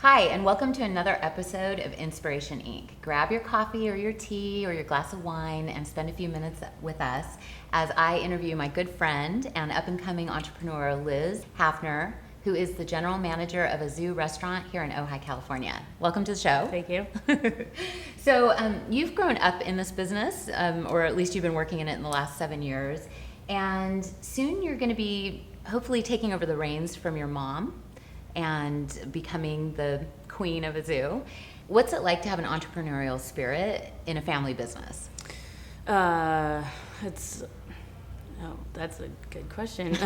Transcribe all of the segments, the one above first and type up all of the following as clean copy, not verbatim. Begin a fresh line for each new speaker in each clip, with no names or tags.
Hi, and welcome to another episode of Inspiration Inc. Grab your coffee or your tea or your glass of wine and spend a few minutes with us as I interview my good friend and up-and-coming entrepreneur, Liz Haffner, who is the general manager of Azu restaurant here in Ojai, California. Welcome to the show.
Thank you.
So you've grown up in this business, or at least you've been working in it in the last 7 years, and soon you're going to be hopefully taking over the reins from your mom and becoming the queen of Azu. What's it like to have an entrepreneurial spirit in a family business?
That's a good question.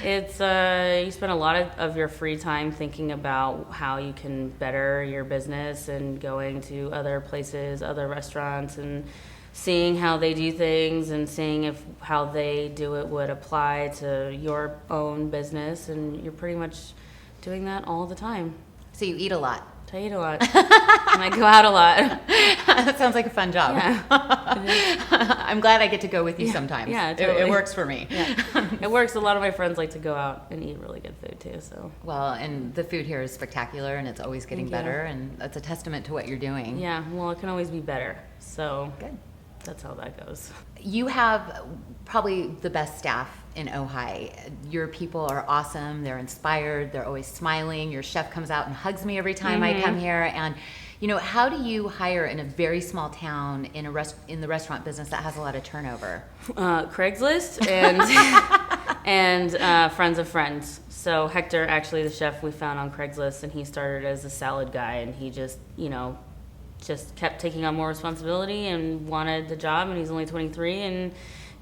It's you spend a lot of your free time thinking about how you can better your business and going to other places, other restaurants, and seeing how they do things and seeing if how they do it would apply to your own business, and you're pretty much doing that all the time.
So you eat a lot.
I eat a lot, and I go out a lot.
That sounds like a fun job.
Yeah.
I'm glad I get to go with you sometimes.
Yeah, totally.
It works for me.
Yeah. It works. A lot of my friends like to go out and eat really good food too. So.
Well, and the food here is spectacular, and it's always getting better, and that's a testament to what you're doing.
Yeah. Well, it can always be better. So.
Good.
That's how that goes.
You have probably the best staff in Ojai. Your people are awesome. They're inspired. They're always smiling. Your chef comes out and hugs me every time I come here. And, you know, how do you hire in a very small town in the restaurant business that has a lot of turnover?
Craigslist and and friends of friends. So Hector, actually the chef we found on Craigslist, and he started as a salad guy, and he just kept taking on more responsibility and wanted the job, and he's only 23 and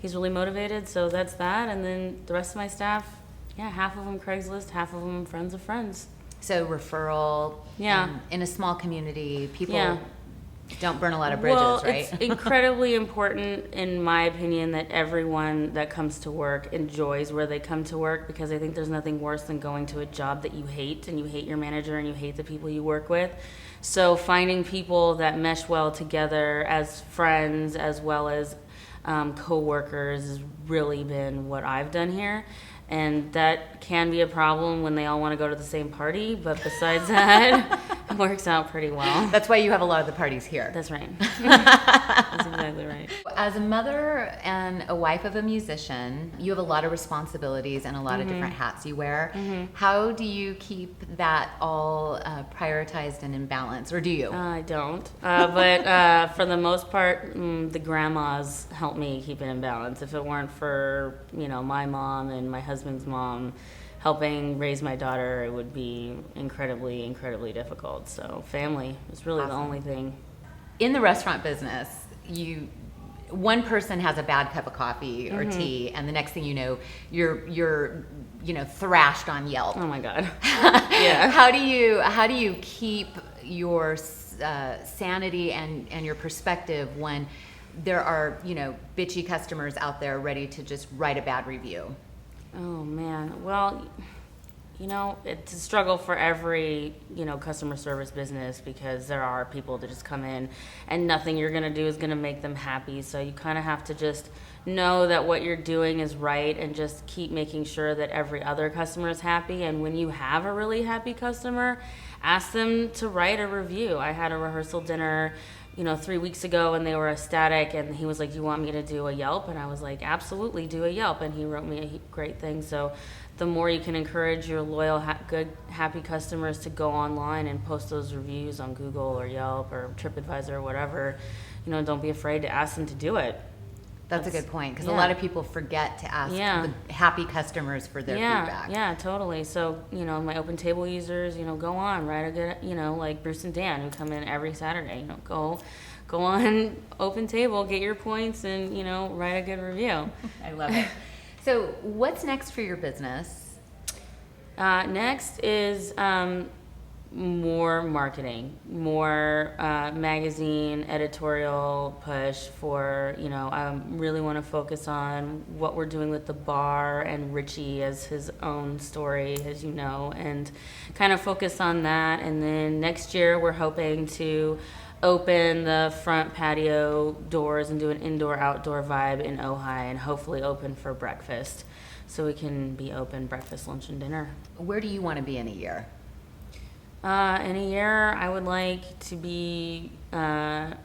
he's really motivated, so that's that. And then the rest of my staff, half of them Craigslist, half of them friends of friends.
So referral.
Yeah.
In a small community, people don't burn a lot of bridges,
well,
right?
It's incredibly important, in my opinion, that everyone that comes to work enjoys where they come to work, because I think there's nothing worse than going to a job that you hate, and you hate your manager and you hate the people you work with. So finding people that mesh well together as friends as well as co-workers has really been what I've done here. And that can be a problem when they all want to go to the same party, but besides that, it works out pretty well.
That's why you have a lot of the parties here.
That's right. That's exactly right.
As a mother and a wife of a musician, you have a lot of responsibilities and a lot of different hats you wear. How do you keep that all prioritized and in balance, or do you?
I don't. But for the most part, the grandmas help me keep it in balance. If it weren't for, my mom and my husband's mom helping raise my daughter, it would be incredibly, incredibly difficult. So family is really the only thing.
In the restaurant business, one person has a bad cup of coffee or tea, and the next thing you know, you're thrashed on Yelp.
Oh my God.
Yeah. How do you keep your sanity and your perspective when there are bitchy customers out there ready to just write a bad review?
Oh man. Well, it's a struggle for every, customer service business, because there are people that just come in and nothing you're going to do is going to make them happy. So you kind of have to just know that what you're doing is right and just keep making sure that every other customer is happy. And when you have a really happy customer, ask them to write a review. I had a rehearsal dinner 3 weeks ago, and they were ecstatic, and he was like, "You want me to do a Yelp?" And I was like, "Absolutely, do a Yelp." And he wrote me a great thing. So the more you can encourage your loyal, good, happy customers to go online and post those reviews on Google or Yelp or TripAdvisor or whatever, don't be afraid to ask them to do it.
That's a good point, because a lot of people forget to ask the happy customers for their feedback.
Yeah, totally. So, my open table users, go on, write a good, like Bruce and Dan, who come in every Saturday, go on open table, get your points, and, write a good review.
I love it. So what's next for your business?
Next is more marketing, more magazine editorial push for, I really want to focus on what we're doing with the bar and Richie as his own story, as you know, and kind of focus on that. And then next year we're hoping to open the front patio doors and do an indoor-outdoor vibe in Ojai, and hopefully open for breakfast, so we can be open breakfast, lunch, and dinner.
Where do you want to be in a year?
In a year, I would like to be, I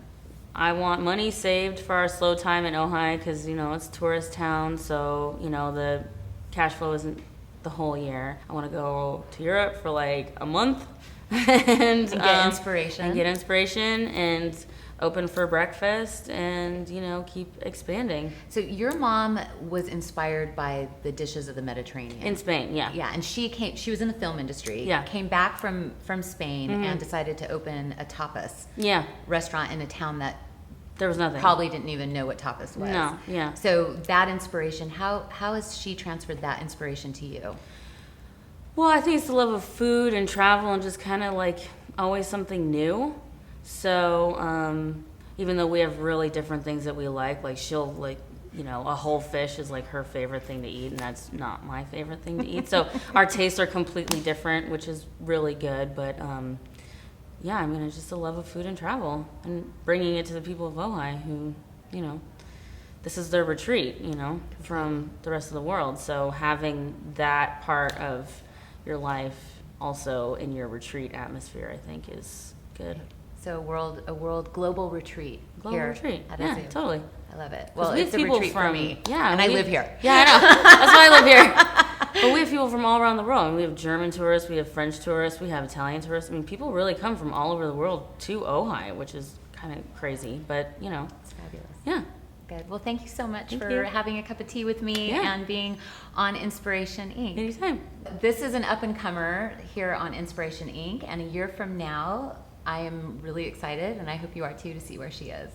want money saved for our slow time in Ojai because, it's a tourist town, so, the cash flow isn't the whole year. I want to go to Europe for like a month and
get inspiration.
And open for breakfast and, keep expanding.
So your mom was inspired by the dishes of the Mediterranean.
In Spain, yeah.
Yeah, and she was in the film industry.
Yeah.
Came back from Spain and decided to open a tapas restaurant in a town that
there was nothing.
Probably didn't even know what tapas was.
No, yeah.
So that inspiration, how has she transferred that inspiration to you?
Well, I think it's the love of food and travel and just kind of like always something new. So even though we have really different things that we like she'll like, a whole fish is like her favorite thing to eat, and that's not my favorite thing to eat. So our tastes are completely different, which is really good. But it's just a love of food and travel and bringing it to the people of Ojai who, this is their retreat, from the rest of the world. So having that part of your life also in your retreat atmosphere, I think is good.
So a global retreat.
Global
here
retreat.
At
Yeah,
Azu.
totally.
I love it. Well,
we
it's
have
a
people
retreat for me.
Yeah,
and I live here.
Yeah, I know. That's why I live here. But we have people from all around the world. We have German tourists, we have French tourists, we have Italian tourists. I mean, people really come from all over the world to Ojai, which is kind of crazy, but
It's fabulous.
Yeah.
Good. Well, thank you so much
Thank
for
you.
having a cup of tea with me and being on Inspiration Inc.
Anytime.
This is an up-and-comer here on Inspiration Inc. And a year from now, I am really excited, and I hope you are too, to see where she is.